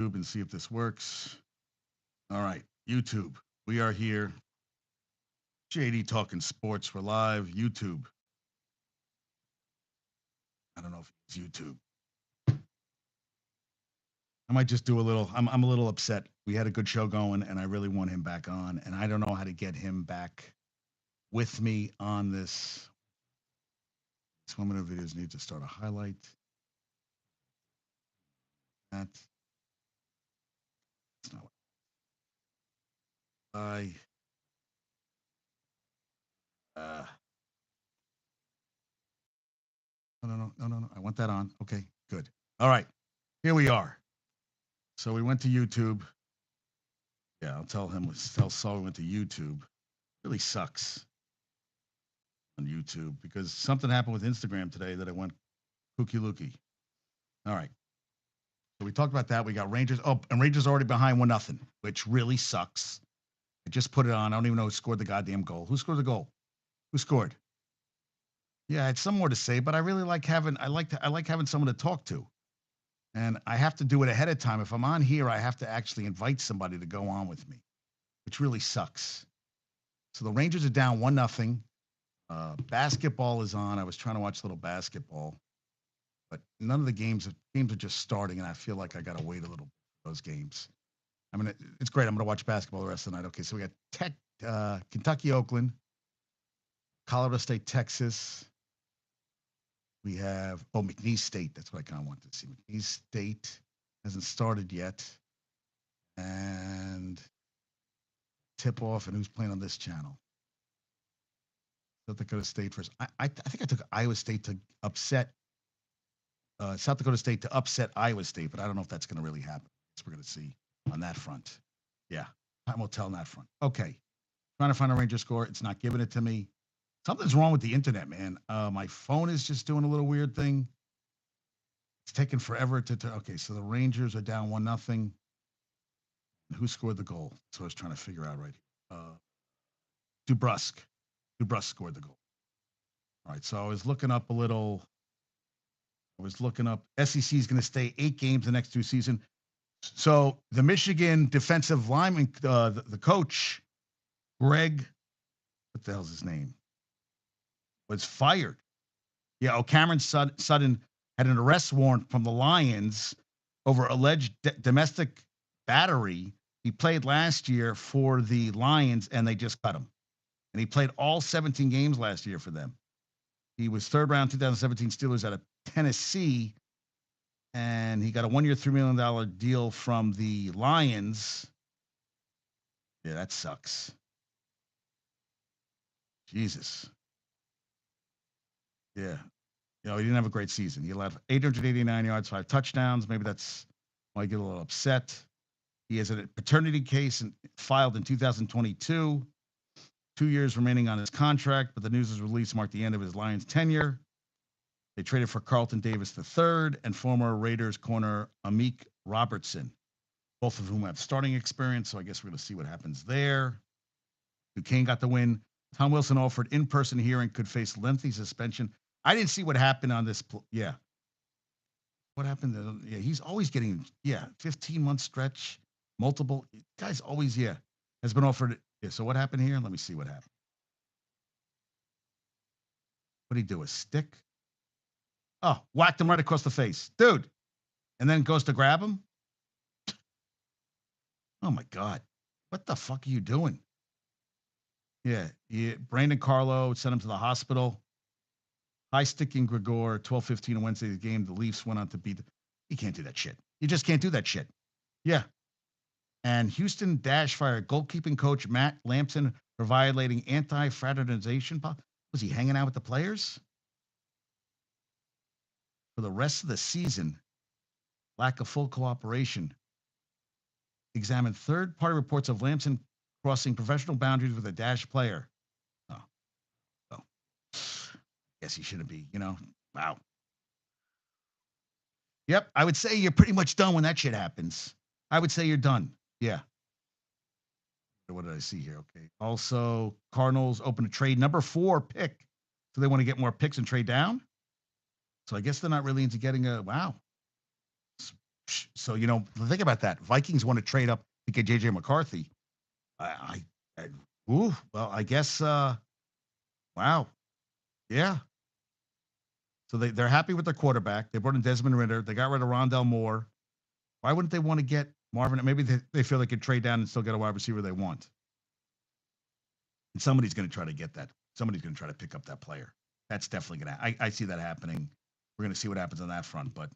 YouTube and see if this works. All right, YouTube. We are here. JD talking sports. We're live. YouTube. I don't know if it's YouTube. I might just do a little. I'm a little upset. We had a good show going, and I really want him back on, and I don't know how to get him back with me on this. 1 minute videos need to start a highlight. That's not what I. Uh, no. I want that on. Okay, good. All right, here we are. So we went to YouTube. Yeah, I'll tell him. Tell Saul we went to YouTube. Really sucks on YouTube because something happened with Instagram today that I went kooky looky. All right. So we talked about that. We got Rangers. Oh, and Rangers already behind 1-0, which really sucks. I just put it on. I don't even know who scored the goddamn goal. Who scored the goal? Who scored? Yeah, I had some more to say, but I really like having I like having someone to talk to. And I have to do it ahead of time. If I'm on here, I have to actually invite somebody to go on with me, which really sucks. So the Rangers are down 1-0. Basketball is on. I was trying to watch a little basketball, but none of the games are just starting, and I feel like I got to wait a little for those games. I mean, it's great. I'm going to watch basketball the rest of the night. Okay, so we got Kentucky, Oakland, Colorado State, Texas. We have McNeese State. That's what I kind of want to see. McNeese State hasn't started yet, and tip off. And who's playing on this channel? South Dakota State first. I think I took Iowa State to upset South Dakota State to upset Iowa State, but I don't know if that's going to really happen. So we're going to see on that front. Yeah, time will tell on that front. Okay, trying to find a Ranger score. It's not giving it to me. Something's wrong with the internet, man. My phone is just doing a little weird thing. It's taking forever to. Okay, so the Rangers are down 1-0. Who scored the goal? So I was trying to figure out right here. DeBrusque. DeBrusque scored the goal. All right, so I was looking up a little. SEC is going to stay 8 games the next 2 seasons. So the Michigan defensive lineman, the coach, Greg, what the hell's his name, was fired. Yeah, Cameron Sutton had an arrest warrant from the Lions over alleged domestic battery. He played last year for the Lions, and they just cut him. And he played all 17 games last year for them. He was third round 2017 Steelers out of Tennessee, and he got a 1-year, $3 million deal from the Lions. Yeah, that sucks. Jesus. Yeah. He didn't have a great season. He allowed 889 yards, 5 touchdowns. Maybe that's why I get a little upset. He has a paternity case filed in 2022. 2 years remaining on his contract, but the news is released marked the end of his Lions tenure. They traded for Carlton Davis III and former Raiders corner Amik Robertson, both of whom have starting experience. So I guess we're going to see what happens there. Duquesne got the win. Tom Wilson offered in-person hearing, could face lengthy suspension. I didn't see what happened on this. Yeah. What happened? Yeah, he's always getting, 15-month stretch, multiple. Guy's always, has been offered. Yeah, so what happened here? Let me see what happened. What did he do? A stick? Oh, whacked him right across the face. Dude. And then goes to grab him? Oh, my God. What the fuck are you doing? Yeah. Brandon Carlo sent him to the hospital. High sticking Gregor, 12:15 on Wednesday's game. The Leafs went on to beat. You can't do that shit. You just can't do that shit. Yeah. And Houston Dash fired goalkeeping coach Matt Lampson for violating anti-fraternization. Was he hanging out with the players? For the rest of the season, lack of full cooperation. Examined third-party reports of Lampson crossing professional boundaries with a Dash player. Oh. Guess he shouldn't be, Wow. Yep, I would say you're pretty much done when that shit happens. I would say you're done. Yeah. What did I see here? Okay. Also, Cardinals open a trade number 4 pick. So they want to get more picks and trade down. So I guess they're not really into getting a So, think about that. Vikings want to trade up to get JJ McCarthy. Well, I guess, wow. Yeah. So they're happy with their quarterback. They brought in Desmond Ritter. They got rid of Rondell Moore. Why wouldn't they want to get Marvin? Maybe they feel they could trade down and still get a wide receiver they want. And somebody's going to try to get that. Somebody's going to try to pick up that player. That's definitely going to. I see that happening. We're going to see what happens on that front. But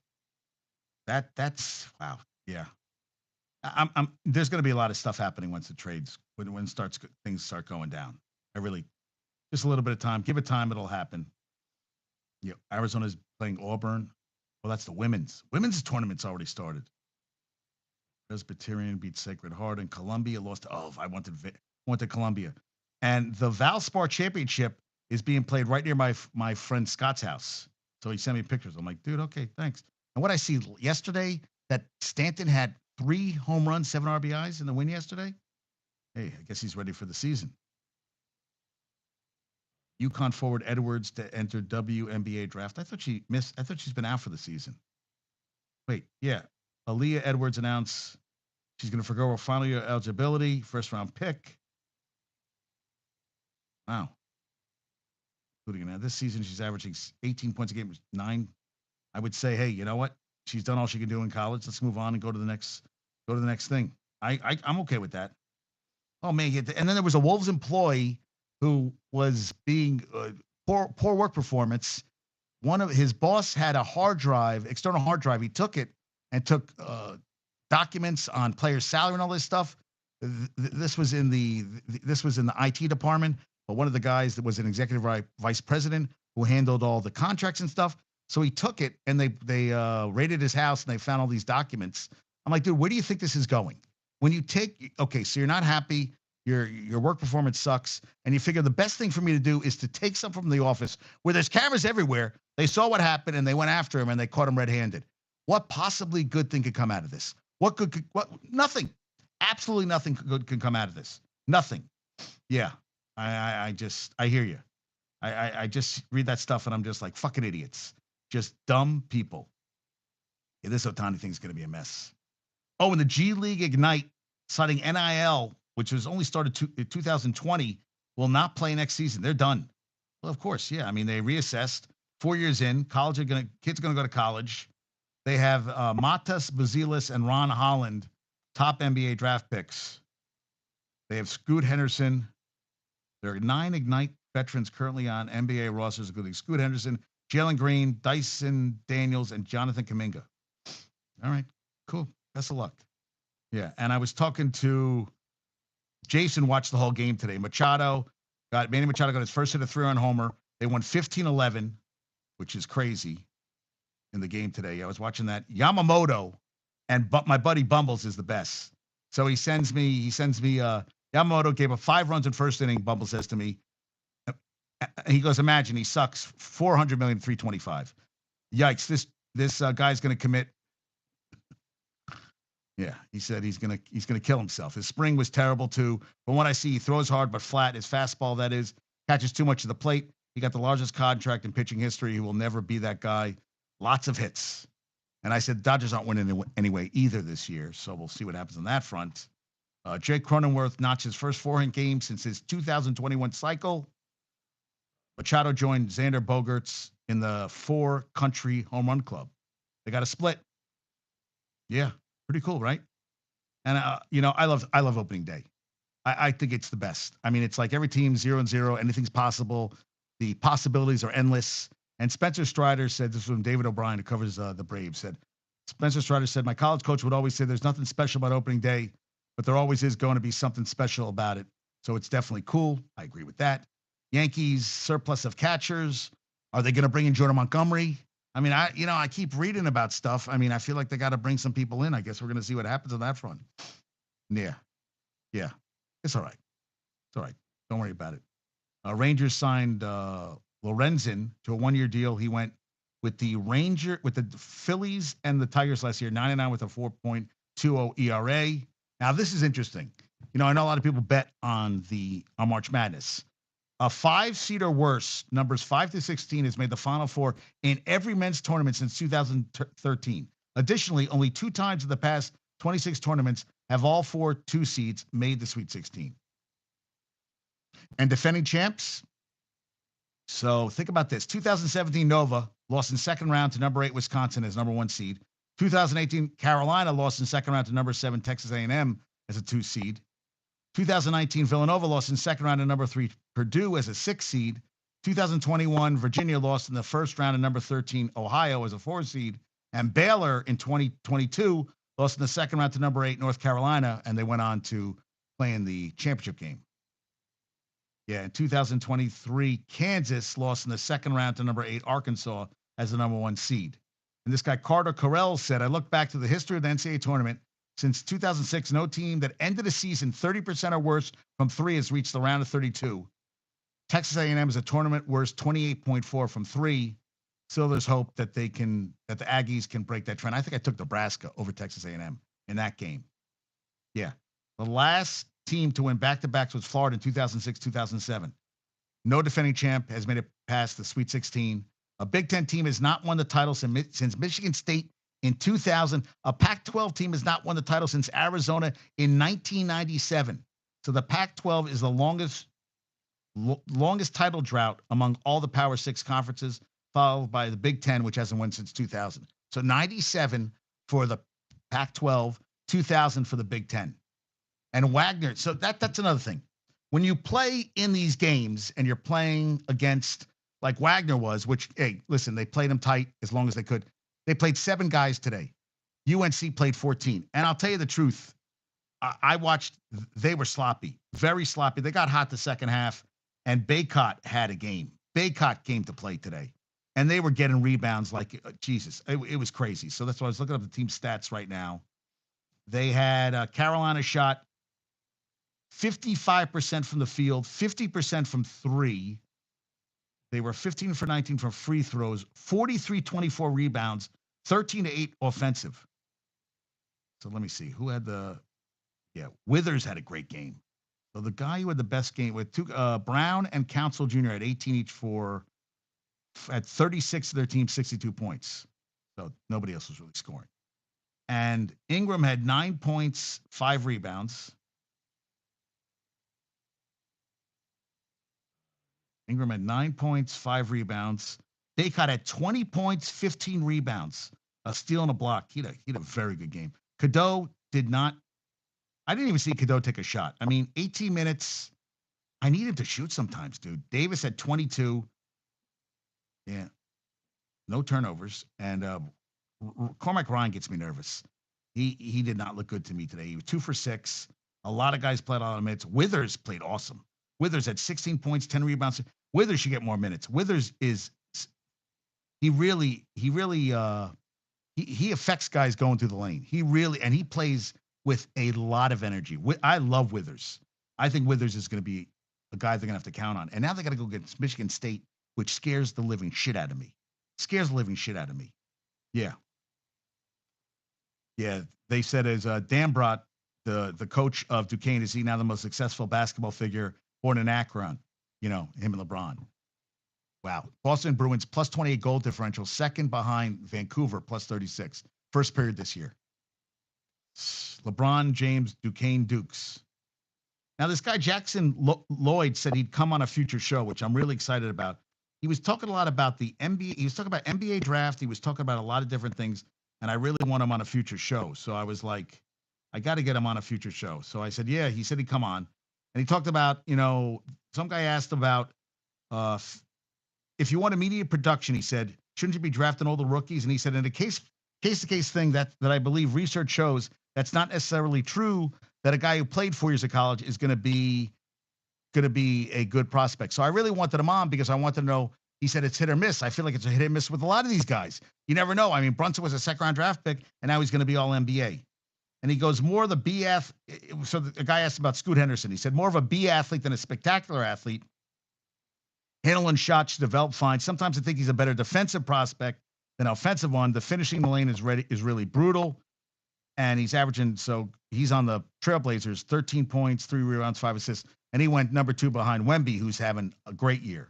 that's wow. Yeah. There's going to be a lot of stuff happening once the trades when things start going down. I really just a little bit of time. Give it time, it'll happen. Yeah, Arizona's playing Auburn. Well, that's the women's tournament's already started. Presbyterian beat Sacred Heart, and Columbia lost. I wanted Columbia, and the Valspar Championship is being played right near my friend Scott's house. So he sent me pictures. I'm like, dude, okay, thanks. And what I see yesterday, that Stanton had 3 home runs, 7 RBIs in the win yesterday. Hey, I guess he's ready for the season. UConn forward Edwards to enter WNBA draft. I thought she's been out for the season. Wait, yeah. Aaliyah Edwards announced she's going to forgo her final year eligibility, first round pick. Wow. Including now this season, she's averaging 18 points a game, 9. I would say, hey, you know what? She's done all she can do in college. Let's move on and go to the next thing. I'm okay with that. Oh man, and then there was a Wolves employee who was being poor work performance. One of his boss had a external hard drive. He took it and took documents on players' salary and all this stuff. This was in the IT department, but one of the guys that was an executive vice president who handled all the contracts and stuff. So he took it and they raided his house and they found all these documents. I'm like, dude, where do you think this is going? When you so you're not happy, your work performance sucks, and you figure the best thing for me to do is to take something from the office where there's cameras everywhere. They saw what happened and they went after him and they caught him red-handed. What possibly good thing could come out of this? Nothing. Absolutely nothing good can come out of this. Nothing. Yeah. I hear you. I just read that stuff and I'm just like, fucking idiots. Just dumb people. Yeah, this Ohtani thing's going to be a mess. Oh, and the G League Ignite citing NIL, which was only started in 2020, will not play next season. They're done. Well, of course, yeah. I mean, they reassessed. 4 years in, kids are going to go to college. They have Matas Bazilis and Ron Holland, top NBA draft picks. They have Scoot Henderson. There are 9 Ignite veterans currently on NBA rosters, including Scoot Henderson, Jalen Green, Dyson Daniels, and Jonathan Kuminga. All right, cool. Best of luck. Yeah, and I was talking to Jason, watched the whole game today. Manny Machado got his first hit of 3-run homer. They won 15-11, which is crazy in the game today. I was watching that. Yamamoto and my buddy Bumbles is the best. So he sends me Yamamoto gave up 5 runs in first inning. Bumble says to me, he goes, imagine he sucks 400 million, 325. Yikes. This guy's going to commit. Yeah, he said he's gonna kill himself. His spring was terrible too. From what I see, he throws hard but flat. His fastball, that is, catches too much of the plate. He got the largest contract in pitching history. He will never be that guy. Lots of hits. And I said, Dodgers aren't winning anyway either this year, so we'll see what happens on that front. Jake Cronenworth notched his first 4-hit game since his 2021 cycle. Machado joined Xander Bogaerts in the 4-country home run club. They got a split. Yeah. Pretty cool, right? And I love opening day. I think it's the best. I mean, it's like every team 0-0. Anything's possible. The possibilities are endless. And Spencer Strider said, this was from David O'Brien, who covers the Braves, said, Spencer Strider said, my college coach would always say there's nothing special about opening day, but there always is going to be something special about it. So it's definitely cool. I agree with that. Yankees surplus of catchers. Are they going to bring in Jordan Montgomery? I mean, I keep reading about stuff. I mean, I feel like they got to bring some people in. I guess we're going to see what happens on that front. Yeah. Yeah. It's all right. It's all right. Don't worry about it. Rangers signed Lorenzen to a 1-year deal. He went with the Phillies and the Tigers last year, 99 with a 4.20 ERA. Now, this is interesting. I know a lot of people bet on March Madness. A 5-seed or worse, numbers 5 to 16, has made the Final Four in every men's tournament since 2013. Additionally, only 2 times in the past 26 tournaments have all 4 2 seeds made the Sweet 16. And defending champs. So think about this: 2017 Nova lost in second round to number 8 Wisconsin as number 1 seed. 2018 Carolina lost in second round to number 7 Texas A&M as a 2 seed. 2019 Villanova lost in second round to number 3 Purdue as a 6 seed. 2021 Virginia lost in the first round to number 13 Ohio as a 4 seed. And Baylor in 2022 lost in the second round to number 8 North Carolina, and they went on to play in the championship game. Yeah, in 2023, Kansas lost in the second round to number 8 Arkansas as the number 1 seed. And this guy, Carter Carell, said, I look back to the history of the NCAA tournament. Since 2006, no team that ended a season 30% or worse from 3 has reached the round of 32. Texas A&M is a tournament worst 28.4 from 3. So there's hope that the Aggies can break that trend. I think I took Nebraska over Texas A&M in that game. Yeah. The last team to win back-to-backs was Florida in 2006, 2007. No defending champ has made it past the Sweet 16. A Big Ten team has not won the title since Michigan State in 2000. A Pac-12 team has not won the title since Arizona in 1997. So the Pac-12 is the longest title drought among all the Power 6 conferences, followed by the Big Ten, which hasn't won since 2000. So 97 for the Pac-12, 2000 for the Big Ten. And Wagner, so that's another thing. When you play in these games and you're playing against, like Wagner was, which, hey, listen, they played them tight as long as they could. They played 7 guys today. UNC played 14. And I'll tell you the truth, I watched, they were sloppy, very sloppy. They got hot the second half, and Baycott had a game. Baycott came to play today. And they were getting rebounds like, Jesus, it was crazy. So that's why I was looking up the team stats right now. They had Carolina shot 55% from the field, 50% from 3. They were 15 for 19 from free throws, 43-24 rebounds, 13-8 offensive. So let me see. Who had Withers had a great game. So the guy who had the best game with Brown and Council Jr. at 18 each at 36 of their team, 62 points. So nobody else was really scoring. And Ingram had 9 points, 5 rebounds. Ingram had 9 points, 5 rebounds. Baycott had 20 points, 15 rebounds, a steal and a block. He had a very good game. Cadeau did not. I didn't even see Cadeau take a shot. I mean, 18 minutes. I need him to shoot sometimes, dude. Davis had 22. Yeah. No turnovers. And Cormac Ryan gets me nervous. He did not look good to me today. He was 2 for 6. A lot of guys played a lot of minutes. Withers played awesome. Withers had 16 points, 10 rebounds. Withers should get more minutes. Withers he affects guys going through the lane. He plays with a lot of energy. I love Withers. I think Withers is going to be a guy they're going to have to count on. And now they got to go against Michigan State, which scares the living shit out of me. Yeah. Yeah. They said as Dan Brott, the coach of Duquesne, is he now the most successful basketball figure born in Akron? You know, him and LeBron. Wow. Boston Bruins plus 28 goal differential, second behind Vancouver plus 36. First period this year. LeBron James, Duquesne Dukes. Now, this guy, Jackson Lloyd, said he'd come on a future show, which I'm really excited about. He was talking a lot about the NBA. He was talking about NBA draft. He was talking about a lot of different things, and I really want him on a future show. So I was like, I got to get him on a future show. So I said, yeah. He said he'd come on. And he talked about, some guy asked about if you want immediate production, he said, shouldn't you be drafting all the rookies? And he said, in a case-to-case thing that I believe research shows that's not necessarily true, that a guy who played 4 years of college is going to be a good prospect. So I really wanted him on because I wanted to know. He said it's hit or miss. I feel like it's a hit or miss with a lot of these guys. You never know. I mean, Brunson was a second-round draft pick, and now he's going to be all NBA. And he goes, more of the B athlete. So the guy asked about Scoot Henderson. He said, more of a B athlete than a spectacular athlete. Handling shots, develop fine. Sometimes I think he's a better defensive prospect than offensive one. The finishing the lane is really brutal. And he's averaging, so he's on the Trailblazers, 13 points, 3 rebounds, 5 assists. And he went number 2 behind Wemby, who's having a great year.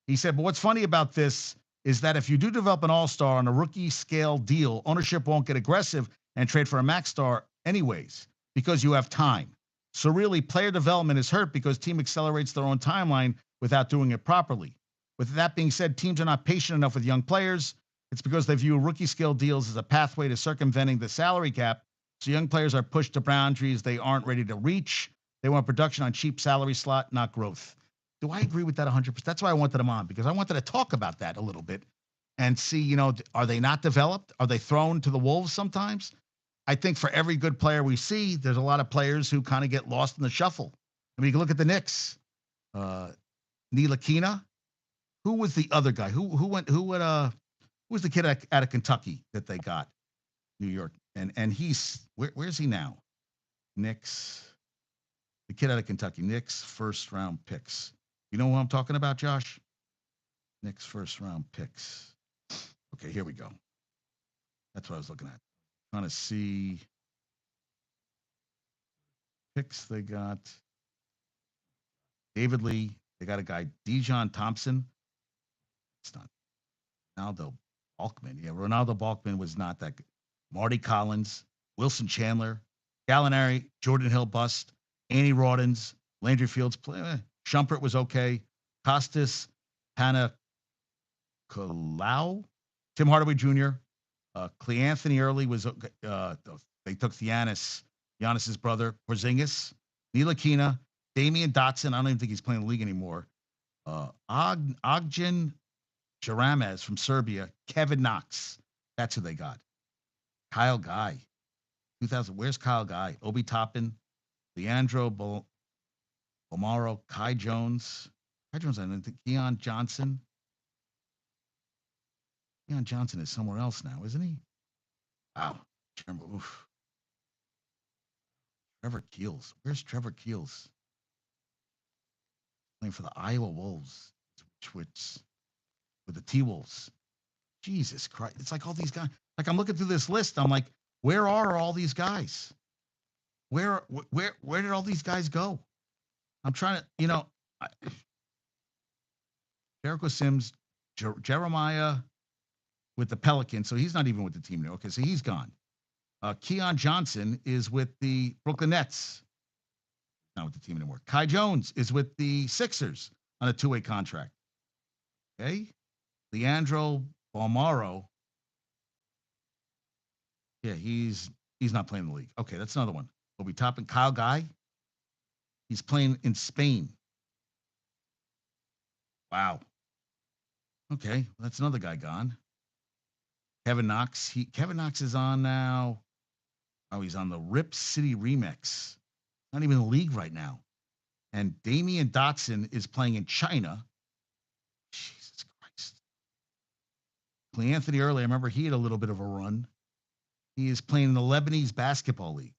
He said, but what's funny about this is that if you do develop an all-star on a rookie scale deal, ownership won't get aggressive and trade for a max star anyways because you have time. So really, player development is hurt because team accelerates their own timeline without doing it properly. With that being said, teams are not patient enough with young players. It's because they view rookie scale deals as a pathway to circumventing the salary cap. So young players are pushed to boundaries they aren't ready to reach. They want production on cheap salary slot, not growth. Do I agree with that 100%? That's why I wanted him on, because I wanted to talk about that a little bit and see, are they not developed? Are they thrown to the wolves sometimes? I think for every good player we see, there's a lot of players who kind of get lost in the shuffle. I mean, you can look at the Knicks. Ntilikina. Who was the other guy? Who was the kid out of Kentucky that they got? New York. And he's where's he now? Knicks. The kid out of Kentucky. Knicks first round picks. You know who I'm talking about, Josh? Knicks first round picks. Okay, here we go. That's what I was looking at. Trying to see picks they got. David Lee. They got a guy, Dijon Thompson. It's not Ronaldo Balkman. Yeah, Ronaldo Balkman was not that good. Marty Collins, Wilson Chandler, Gallinari, Jordan Hill bust, Annie Rawdins, Landry Fields. Shumpert was okay. Costas Panacolau, Tim Hardaway Jr., Cleanthony Early was. They took Giannis's brother, Porzingis, Ntilikina, Damian Dotson. I don't even think he's playing the league anymore. Ogden Jaramez from Serbia, Kevin Knox. That's who they got. Kyle Guy, 2000. Where's Kyle Guy? Obi Toppin, Leandro Bomaro, Kai Jones. I don't think Keon Johnson. Keon Johnson is somewhere else now, isn't he? Wow. Trevor Keels. Where's Trevor Keels? Playing for the Iowa Wolves, which with the T-Wolves. Jesus Christ. It's like all these guys. Like I'm looking through this list. I'm like, where are all these guys? Where did all these guys go? I'm trying to, Jericho Sims, Jeremiah with the Pelicans. So he's not even with the team now. Okay, so he's gone. Keon Johnson is with the Brooklyn Nets. Not with the team anymore. Kai Jones is with the Sixers on a two-way contract. Okay. Leandro Balmaro. Yeah, he's not playing in the league. Okay, that's another one. Obi Toppin, Kyle Guy. He's playing in Spain. Wow. Okay, that's another guy gone. Kevin Knox. Kevin Knox is on now. Oh, he's on the Rip City Remix. Not even in the league right now. And Damian Dotson is playing in China. Jesus Christ. Cleanthony Early, I remember he had a little bit of a run. He is playing in the Lebanese Basketball League.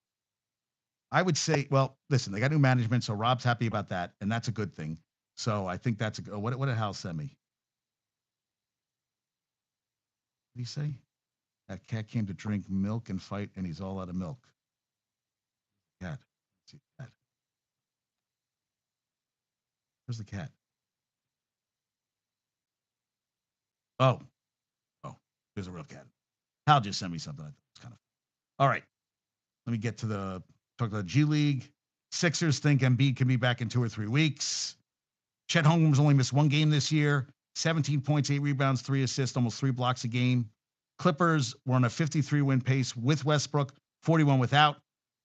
I would say, well, listen, they got new management, so Rob's happy about that, and that's a good thing. So I think that's a good. What did Hal send me? What did he say? That cat came to drink milk and fight, and he's all out of milk. Cat. Let's see, cat. Where's the cat? Oh, there's a real cat. Hal just sent me something. It's kind of. All right. Let me get to talk about the G League. Sixers think Embiid can be back in 2 or 3 weeks. Chet Holmgren's only missed 1 game this year. 17 points, 8 rebounds, 3 assists, almost 3 blocks a game. Clippers were on a 53-win pace with Westbrook, 41 without.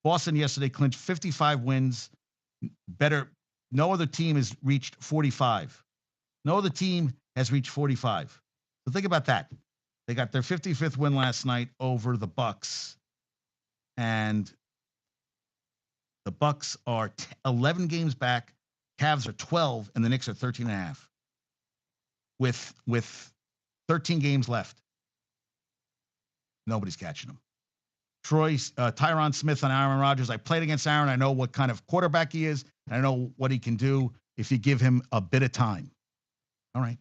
Boston yesterday clinched 55 wins. Better. No other team has reached 45. No other team has reached 45. So think about that. They got their 55th win last night over the Bucks. And the Bucks are 11 games back. Cavs are 12, and the Knicks are 13 and a half. With 13 games left. Nobody's catching them. Tyron Smith and Aaron Rodgers. I played against Aaron. I know what kind of quarterback he is. And I know what he can do if you give him a bit of time. All right.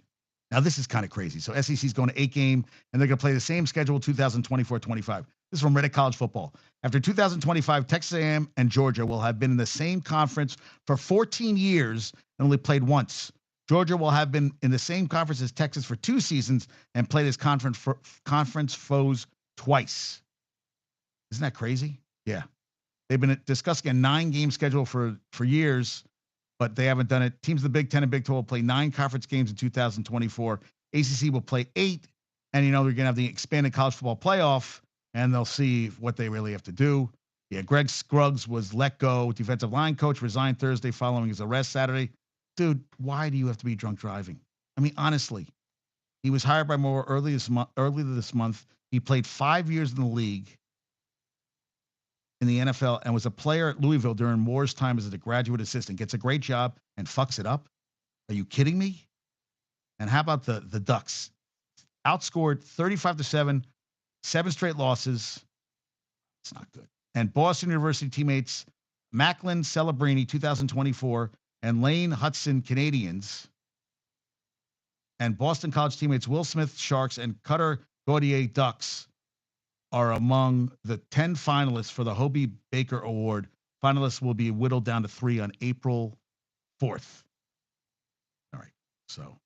Now, this is kind of crazy. So SEC's going to 8-game, and they're going to play the same schedule 2024-25. This is from Reddit College Football. After 2025, Texas A&M and Georgia will have been in the same conference for 14 years and only played once. Georgia will have been in the same conference as Texas for 2 seasons and played as conference foes twice. Isn't that crazy? Yeah. They've been discussing a 9-game schedule for years, but they haven't done it. Teams of the Big Ten and Big 12 will play 9 conference games in 2024. ACC will play 8, and they're going to have the expanded college football playoff, and they'll see what they really have to do. Yeah, Greg Scruggs was let go. Defensive line coach resigned Thursday following his arrest Saturday. Dude, why do you have to be drunk driving? I mean, honestly, he was hired by Moore earlier this month. He played 5 years in the league, in the NFL, and was a player at Louisville during Moore's time as a graduate assistant. Gets a great job and fucks it up. Are you kidding me? And how about the Ducks? Outscored 35-7, 7 straight losses. It's not good. And Boston University teammates Macklin Celebrini, 2024, and Lane Hudson, Canadians, and Boston College teammates Will Smith, Sharks, and Cutter Gaudier, Ducks, are among the 10 finalists for the Hobie Baker Award. Finalists will be whittled down to 3 on April 4th. All right. So,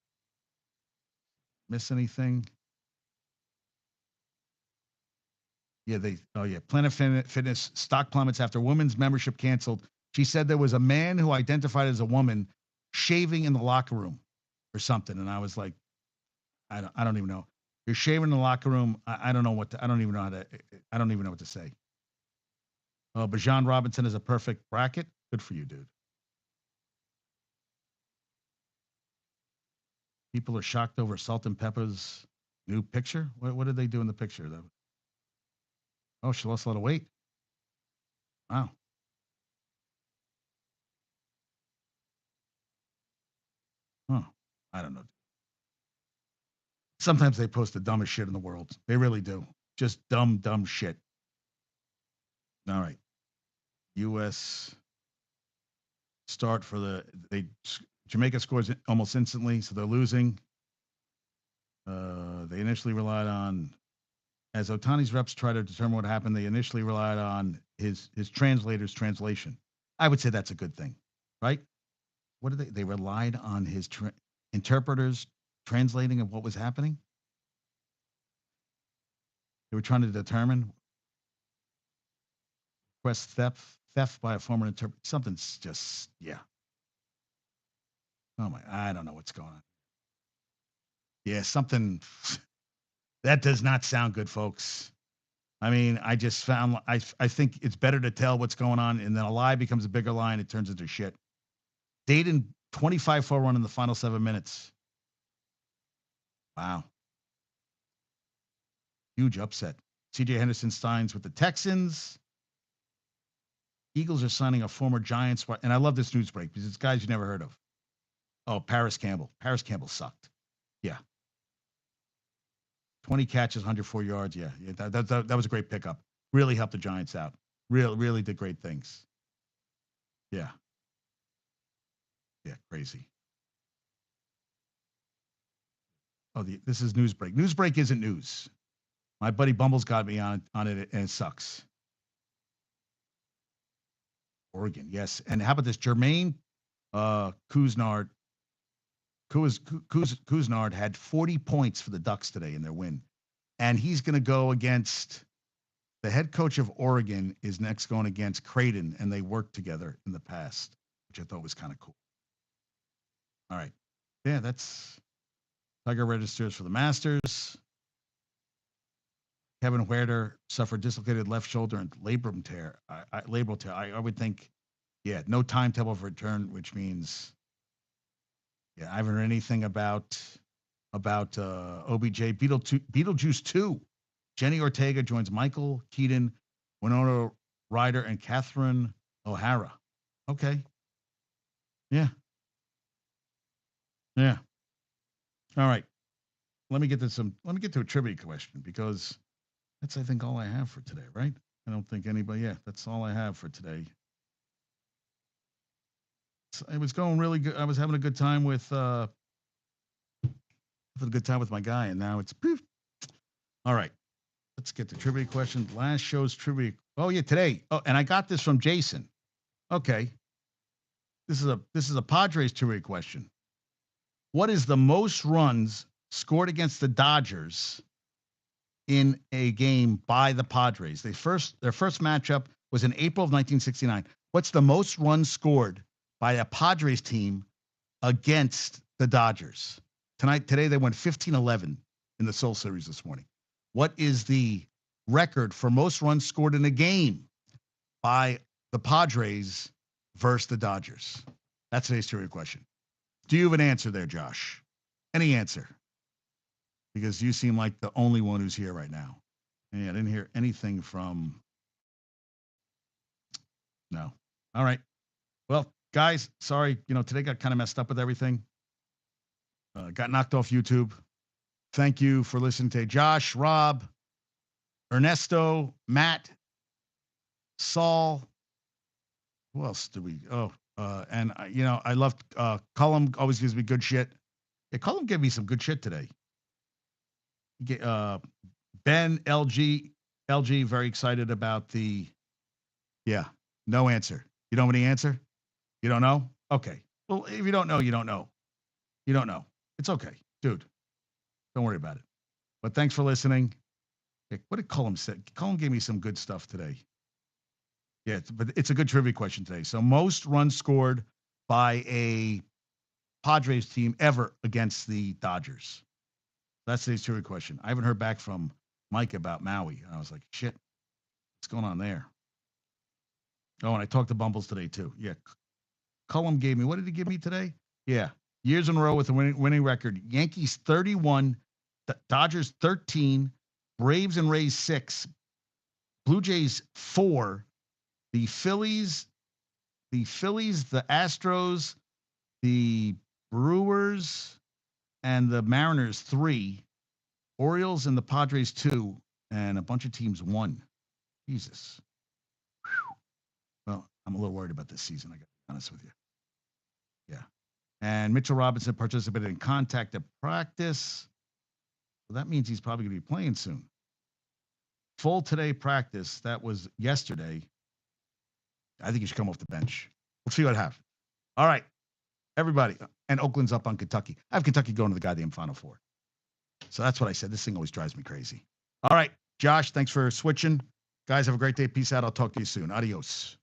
miss anything? Yeah, Planet Fitness stock plummets after women's membership canceled. She said there was a man who identified as a woman shaving in the locker room or something. And I was like, I don't even know. You're shaving in the locker room. I don't know what to, I don't even know what to say. Bijan Robinson is a perfect bracket. Good for you, dude. People are shocked over Salt and Pepper's new picture. What did they do in the picture, though? Oh, she lost a lot of weight. Wow. Huh. I don't know. Sometimes they post the dumbest shit in the world. They really do. Just dumb shit. All right. U.S. start for Jamaica scores almost instantly, so they're losing. They initially relied on, as Otani's reps try to determine what happened, they initially relied on his translator's translation. I would say that's a good thing, right? What did they relied on his interpreters translating of what was happening? They were trying to determine request theft by a former interpreter. Something's just, yeah. Oh my, I don't know what's going on. Yeah, something that does not sound good, folks. I mean, I just found, I think it's better to tell what's going on, and then a lie becomes a bigger lie and it turns into shit. Dayton 25-4 run in the final 7 minutes. Wow. Huge upset. CJ Henderson signs with the Texans. Eagles are signing a former Giants, and I love this news break because it's guys you never heard of. Oh, Paris Campbell. Paris Campbell sucked. Yeah. 20 catches, 104 yards. Yeah. That was a great pickup. Really helped the Giants out. Really did great things. Yeah. Yeah, crazy. Oh, this is news break. News break isn't news. My buddy Bumble's got me on it, and it sucks. Oregon, yes. And how about this? Jermaine Couisnard had 40 points for the Ducks today in their win. And he's going to go against the head coach of Oregon is next going against Creighton, and they worked together in the past, which I thought was kind of cool. All right. Yeah, that's Tiger registers for the Masters. Kevin Huerter suffered dislocated left shoulder and labrum tear. I would think, yeah, no timetable for return, which means, yeah, I haven't heard anything about OBJ. Beetlejuice 2. Jenny Ortega joins Michael Keaton, Winona Ryder, and Catherine O'Hara. Okay. Yeah. Yeah. All right. Let me get to a trivia question because that's, I think, all I have for today, right? I don't think anybody, yeah, that's all I have for today. It was going really good. I was having a good time with my guy, and now it's poof. All right. Let's get the trivia question. Last show's trivia. Oh yeah, today. Oh, and I got this from Jason. Okay. This is a Padres trivia question. What is the most runs scored against the Dodgers in a game by the Padres? Their first matchup was in April of 1969. What's the most runs scored by a Padres team against the Dodgers? Today they went 15-11 in the Seoul Series this morning. What is the record for most runs scored in a game by the Padres versus the Dodgers? That's today's trivia question. Do you have an answer there, Josh? Any answer? Because you seem like the only one who's here right now. And I didn't hear anything from. No. All right. Well, guys, sorry. Today got kind of messed up with everything. Got knocked off YouTube. Thank you for listening to Josh, Rob, Ernesto, Matt, Saul. Who else do we? Oh, and I love Cullum. Always gives me good shit. Yeah, Cullum gave me some good shit today. Ben LG, very excited about the. Yeah, no answer. You don't have any answer? You don't know? Okay. Well, if you don't know, you don't know. You don't know. It's okay, dude. Don't worry about it. But thanks for listening. What did Cullum say? Cullum gave me some good stuff today. Yeah, but it's a good trivia question today. So most runs scored by a Padres team ever against the Dodgers. That's today's trivia question. I haven't heard back from Mike about Maui. And I was like, shit, what's going on there? Oh, and I talked to Bumbles today too. Yeah. Cullum gave me, what did he give me today? Yeah. Years in a row with a winning record. Yankees 31, Dodgers 13, Braves and Rays 6, Blue Jays 4, the Phillies, the Astros, the Brewers, and the Mariners 3, Orioles and the Padres 2, and a bunch of teams 1. Jesus. Whew. Well, I'm a little worried about this season, I got to be honest with you. Yeah. And Mitchell Robinson participated in contact at practice. So that means he's probably going to be playing soon. Full today practice. That was yesterday. I think he should come off the bench. We'll see what happens. All right, everybody. And Oakland's up on Kentucky. I have Kentucky going to the goddamn Final Four. So that's what I said. This thing always drives me crazy. All right, Josh, thanks for switching. Guys, have a great day. Peace out. I'll talk to you soon. Adios.